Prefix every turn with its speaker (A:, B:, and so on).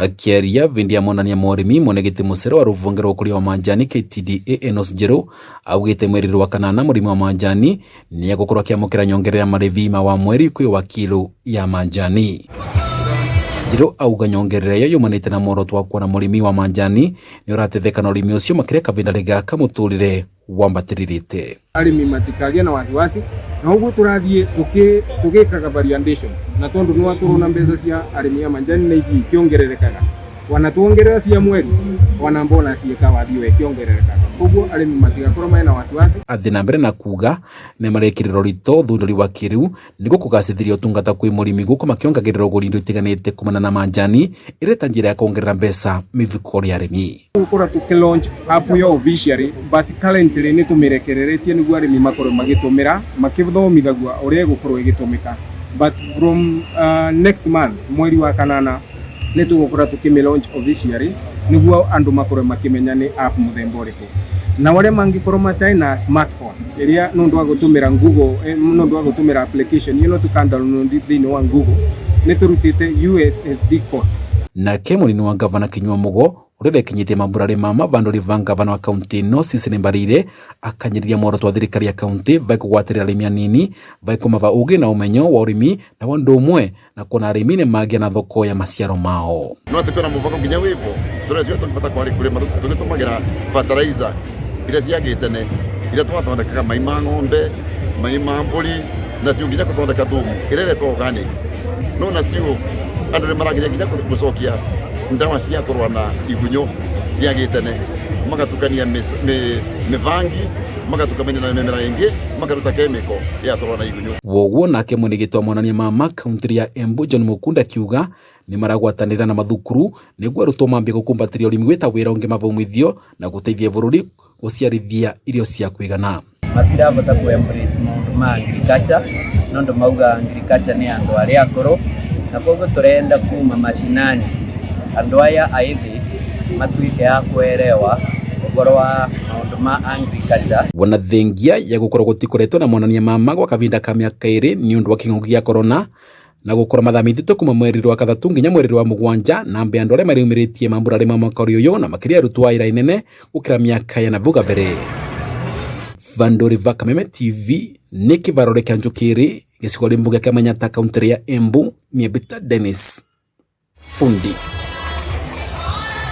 A: Akiaria vindi ya monania morimi monegete musero wa ruvungero kuri wa manjani KTDA Enos Njero augite mweri wa kanana murimi wa manjani ni gukorwa kiamukira nyongerera marivima wa mweri kwi wa kilo ya manjani. Njero auga nyongerera yo yumanite na moro twa kuona murimi wa manjani ni uratetheka na urimi ucio makire kavinda gaka muturire wambatiririte.
B: Arimi matikagia na wasiwasi na uguo turathie tugikaga variation na tondu no aturona mbeca cia arimi ya manjani na igi kiongererekaga wanatuongerera cia mweri wanambona cieka wathio kiongererekaga uguo arimi matigakorwo na wasiwasi.
A: Athina mbere na kuga ne marekiriro rito thunduri wa kiriu niguo kugacithiria utungata kwi murimi guko makiongagirira uguri indo itiganite kumana na manjani ireta njira ya kuongerera mbeca mifuko ya arimi.
B: Ukora tukilaunch app yo officially but currently ni tumirekereretie niguo arimi makorwo magitumira makithomithagua uria gukorwo igitumika but from next month mweri wa kanana ni tugukora tukimilaunch officially niguo andu makorwo makimenya ni app muthemba uriku na wale mangikorwo matai na smartphone iria nundu wa gutumira Google nundu wa gutumira application tukandownload thini wa Google ni turutite USSD code.
A: Na kemoni wa gavana Kinyua Mugo urebe kinyite mamburare mama vandori vanga gavana wa kaunti no sisi nimbarire akanyiriria moro twa thirikari ya kaunti vai kugwatirira arimi anini vai kumava ugi na umenyo wa urimi na wandu umwe na kuona arimi ni magia na thoko ya maciaro mao.
C: No tukona muvako nginya wipo turecio tupata kwari kurima tugitumagira fertilizer iria ciagitene iria twathondekaga mai ma ng'ombe mai ma mburi na cio nginya kuthondeka thumu ireretwo organic no na cio andu ni maragiria nginya gucokia ndawa cia kurwa na igunyo ciagitene magatukania mivangi magatukania na mimera ingi magaruta chemical ya kurwa na igunyo.
A: Woguo nake munigitwa monania mama kaunti ya Embu John Mukunda kiuga ni maragwatanira na mathukuru niguo arutwo mambie gukumbatiria urimi wita wira ungi mathomithio na guteithia bururi guciarithia irio cia kwigana.
D: Matirabota ku embrace maundu ma agriculture nondo mauga agriculture ni andu aria akoro na koguo turenda kuma mashinani andu aya aithi matuike ya kuerewa ugoro wa maundu ma agriculture.
A: Wana thengia ya gukorwo gutikoretwo na monania mama gwa kavinda ka miaka iri ni undu wa king'uki gia corona na gukora mathamithitwo kuma mweri wa kathatu nginya mweri wa mugwanja na mbe andu aria mariumiritie mamburare ma mwaka uyu na makiria arutwo a ira inene gukira miaka ya navuga mbere. Vandori va Kameme TV ni kivarore kia Njukiri gicigo ria mbuga kia Manyata kaunti ya Embu ni Bita Dennis Fundi.